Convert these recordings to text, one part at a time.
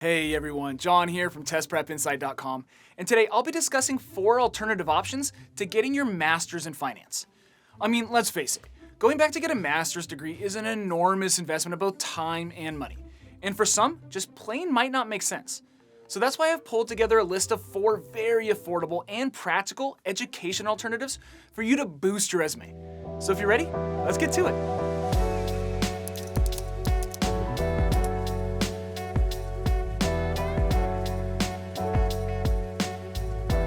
Hey everyone, John here from testprepinsight.com, and today I'll be discussing 4 alternative options to getting your master's in finance. I mean, let's face it, going back to get a master's degree is an enormous investment of both time and money, and for some, just plain might not make sense. So that's why I've pulled together a list of 4 very affordable and practical education alternatives for you to boost your resume. So if you're ready, let's get to it.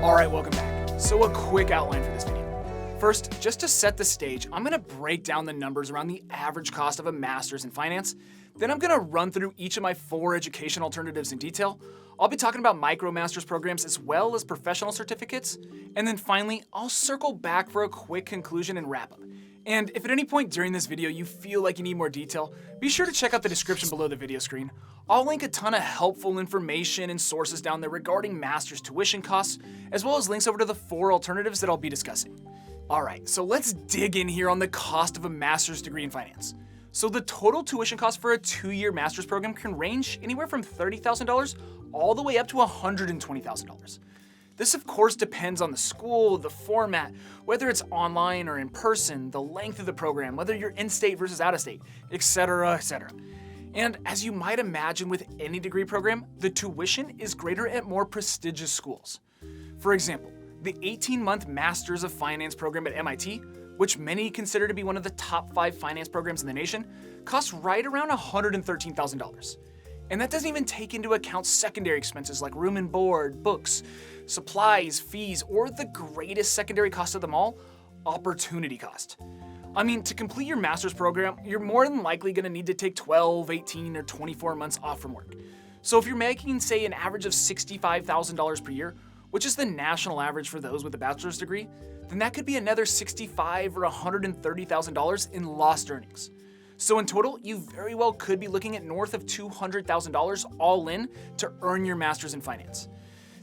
Alright, welcome back. So a quick outline for this video. First, just to set the stage, I'm going to break down the numbers around the average cost of a master's in finance. Then I'm going to run through each of my 4 education alternatives in detail. I'll be talking about MicroMasters programs as well as professional certificates. And then finally, I'll circle back for a quick conclusion and wrap up. And if at any point during this video you feel like you need more detail, be sure to check out the description below the video screen. I'll link a ton of helpful information and sources down there regarding master's tuition costs, as well as links over to the 4 alternatives that I'll be discussing. Alright, so let's dig in here on the cost of a master's degree in finance. So the total tuition cost for a 2-year master's program can range anywhere from $30,000 all the way up to $120,000. This of course depends on the school, the format, whether it's online or in person, the length of the program, whether you're in-state versus out-of-state, etc., etc. And as you might imagine with any degree program, the tuition is greater at more prestigious schools. For example, the 18-month Masters of Finance program at MIT, which many consider to be one of the top 5 finance programs in the nation, costs right around $113,000. And that doesn't even take into account secondary expenses like room and board, books, supplies, fees, or the greatest secondary cost of them all, opportunity cost. I mean, to complete your master's program, you're more than likely going to need to take 12, 18, or 24 months off from work. So if you're making, say, an average of $65,000 per year, which is the national average for those with a bachelor's degree, then that could be another $65,000 or $130,000 in lost earnings. So in total, you very well could be looking at north of $200,000 all in to earn your master's in finance.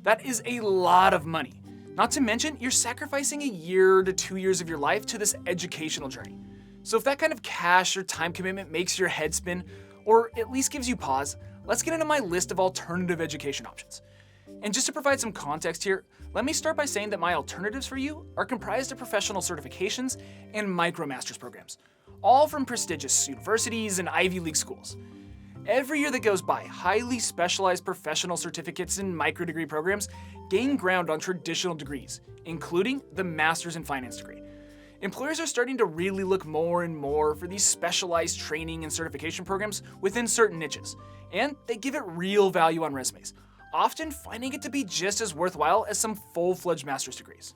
That is a lot of money. Not to mention, you're sacrificing a year to 2 years of your life to this educational journey. So if that kind of cash or time commitment makes your head spin, or at least gives you pause, let's get into my list of alternative education options. And just to provide some context here, let me start by saying that my alternatives for you are comprised of professional certifications and MicroMasters programs, all from prestigious universities and Ivy League schools. Every year that goes by, highly specialized professional certificates and micro-degree programs gain ground on traditional degrees, including the Master's in Finance degree. Employers are starting to really look more and more for these specialized training and certification programs within certain niches, and they give it real value on resumes, often finding it to be just as worthwhile as some full-fledged master's degrees.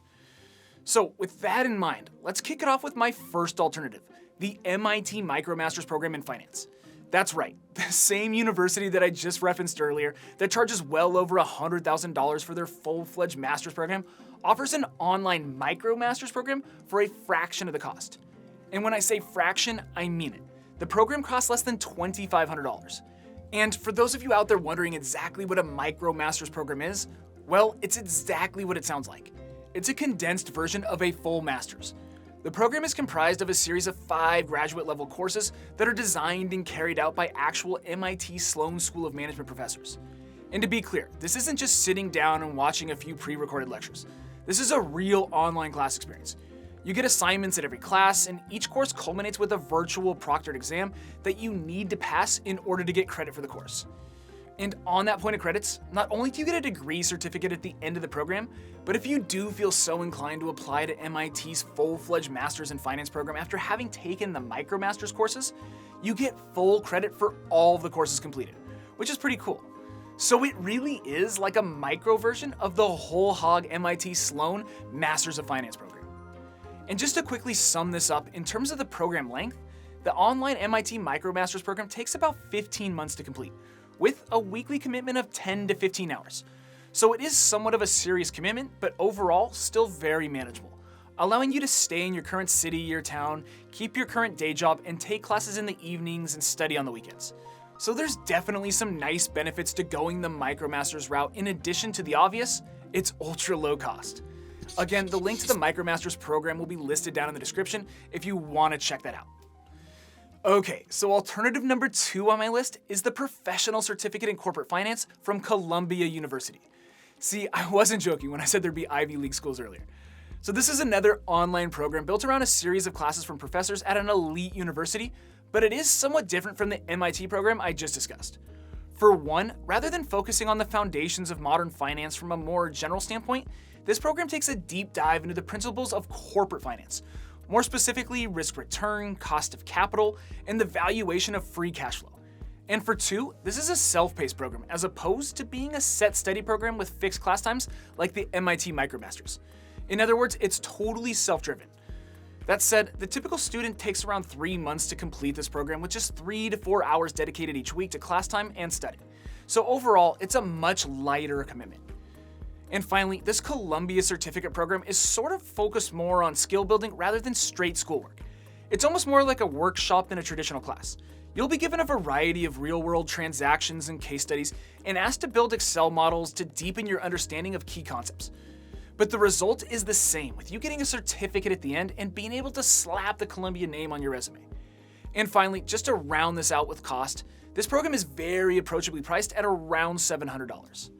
So with that in mind, let's kick it off with my first alternative, the MIT MicroMasters program in finance. That's right, the same university that I just referenced earlier that charges well over $100,000 for their full-fledged master's program offers an online MicroMasters program for a fraction of the cost. And when I say fraction, I mean it. The program costs less than $2,500. And for those of you out there wondering exactly what a MicroMasters program is, well, it's exactly what it sounds like. It's a condensed version of a full master's. The program is comprised of a series of 5 graduate-level courses that are designed and carried out by actual MIT Sloan School of Management professors. And to be clear, this isn't just sitting down and watching a few pre-recorded lectures. This is a real online class experience. You get assignments at every class, and each course culminates with a virtual proctored exam that you need to pass in order to get credit for the course. And on that point of credits, not only do you get a degree certificate at the end of the program, but if you do feel so inclined to apply to MIT's full-fledged Master's in Finance program after having taken the MicroMasters courses, you get full credit for all of the courses completed, which is pretty cool. So it really is like a micro version of the whole hog MIT Sloan Masters of Finance program. And just to quickly sum this up, in terms of the program length, the online MIT MicroMasters program takes about 15 months to complete, with a weekly commitment of 10 to 15 hours. So it is somewhat of a serious commitment, but overall still very manageable, allowing you to stay in your current city or town, keep your current day job, and take classes in the evenings and study on the weekends. So there's definitely some nice benefits to going the MicroMasters route in addition to the obvious, it's ultra low cost. Again, the link to the MicroMasters program will be listed down in the description if you want to check that out. Okay, so alternative number 2 on my list is the Professional Certificate in Corporate Finance from Columbia University. See, I wasn't joking when I said there'd be Ivy League schools earlier. So this is another online program built around a series of classes from professors at an elite university, but it is somewhat different from the MIT program I just discussed. For one, rather than focusing on the foundations of modern finance from a more general standpoint, this program takes a deep dive into the principles of corporate finance, more specifically risk return, cost of capital, and the valuation of free cash flow. And for two, this is a self-paced program as opposed to being a set study program with fixed class times like the MIT MicroMasters. In other words, it's totally self-driven. That said, the typical student takes around 3 months to complete this program with just 3 to 4 hours dedicated each week to class time and study. So overall, it's a much lighter commitment. And finally, this Columbia certificate program is sort of focused more on skill building rather than straight schoolwork. It's almost more like a workshop than a traditional class. You'll be given a variety of real-world transactions and case studies and asked to build Excel models to deepen your understanding of key concepts. But the result is the same, with you getting a certificate at the end and being able to slap the Columbia name on your resume. And finally, just to round this out with cost, this program is very approachably priced at around $700.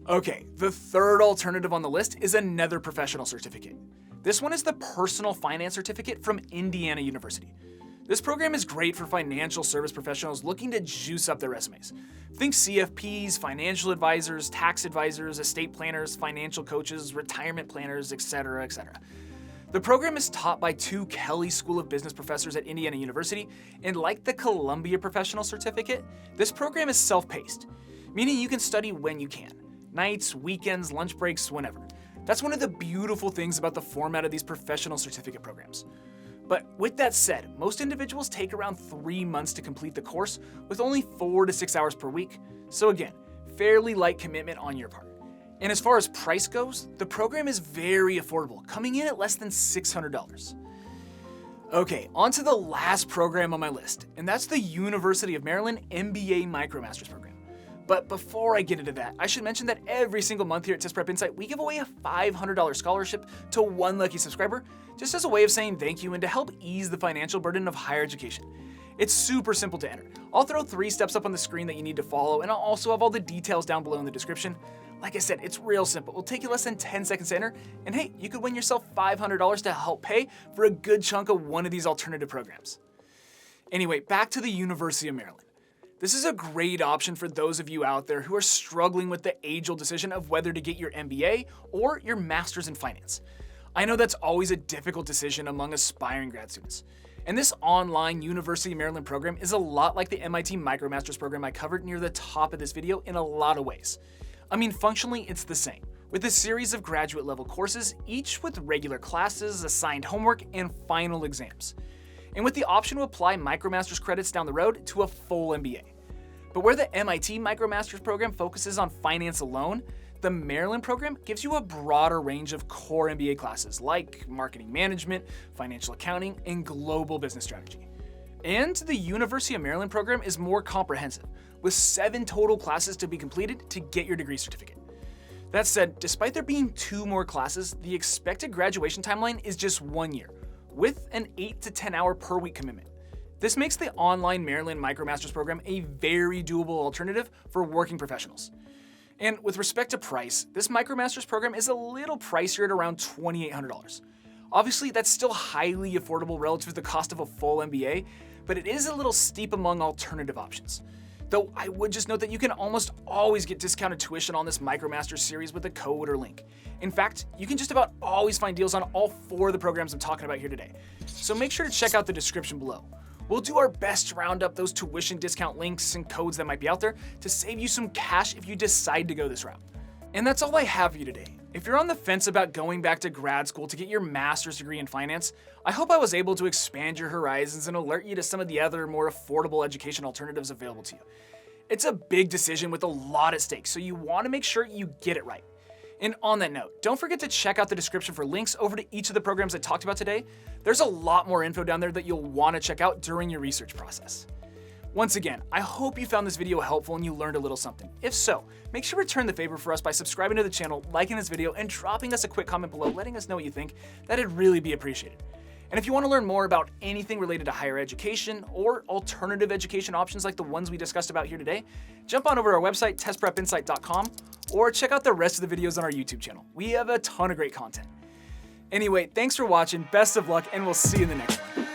Okay, the third alternative on the list is another professional certificate. This one is the Personal Finance Certificate from Indiana University. This program is great for financial service professionals looking to juice up their resumes. Think CFPs, financial advisors, tax advisors, estate planners, financial coaches, retirement planners, etc., etc. The program is taught by 2 Kelley School of Business professors at Indiana University, and like the Columbia Professional Certificate, this program is self-paced, meaning you can study when you can. Nights, weekends, lunch breaks, whenever. That's one of the beautiful things about the format of these professional certificate programs. But with that said, most individuals take around 3 months to complete the course with only 4 to 6 hours per week. So again, fairly light commitment on your part. And as far as price goes, the program is very affordable, coming in at less than $600. Okay, on to the last program on my list, and that's the University of Maryland MBA MicroMasters program. But before I get into that, I should mention that every single month here at TISPrep Insight, we give away a $500 scholarship to one lucky subscriber, just as a way of saying thank you and to help ease the financial burden of higher education. It's super simple to enter. I'll throw 3 steps up on the screen that you need to follow, and I'll also have all the details down below in the description. Like I said, it's real simple. It'll take you less than 10 seconds to enter, and hey, you could win yourself $500 to help pay for a good chunk of one of these alternative programs. Anyway, back to the University of Maryland. This is a great option for those of you out there who are struggling with the age-old decision of whether to get your MBA or your Master's in Finance. I know that's always a difficult decision among aspiring grad students. And this online University of Maryland program is a lot like the MIT MicroMasters program I covered near the top of this video in a lot of ways. I mean, functionally, it's the same, with a series of graduate-level courses, each with regular classes, assigned homework, and final exams. And with the option to apply MicroMasters credits down the road to a full MBA. But where the MIT MicroMasters program focuses on finance alone, the Maryland program gives you a broader range of core MBA classes like marketing management, financial accounting, and global business strategy. And the University of Maryland program is more comprehensive, with 7 total classes to be completed to get your degree certificate. That said, despite there being 2 more classes, the expected graduation timeline is just 1 year, with an 8 to 10 hour per week commitment. This makes the online Maryland MicroMasters program a very doable alternative for working professionals. And with respect to price, this MicroMasters program is a little pricier at around $2,800. Obviously, that's still highly affordable relative to the cost of a full MBA, but it is a little steep among alternative options. Though I would just note that you can almost always get discounted tuition on this MicroMasters series with a code or link. In fact, you can just about always find deals on all 4 of the programs I'm talking about here today. So make sure to check out the description below. We'll do our best to round up those tuition discount links and codes that might be out there to save you some cash if you decide to go this route. And that's all I have for you today. If you're on the fence about going back to grad school to get your master's degree in finance, I hope I was able to expand your horizons and alert you to some of the other more affordable education alternatives available to you. It's a big decision with a lot at stake, so you want to make sure you get it right. And on that note, don't forget to check out the description for links over to each of the programs I talked about today. There's a lot more info down there that you'll want to check out during your research process. Once again, I hope you found this video helpful and you learned a little something. If so, make sure to return the favor for us by subscribing to the channel, liking this video, and dropping us a quick comment below letting us know what you think. That'd really be appreciated. And if you want to learn more about anything related to higher education or alternative education options like the ones we discussed about here today, jump on over to our website, testprepinsight.com, or check out the rest of the videos on our YouTube channel. We have a ton of great content. Anyway, thanks for watching, best of luck, and we'll see you in the next one.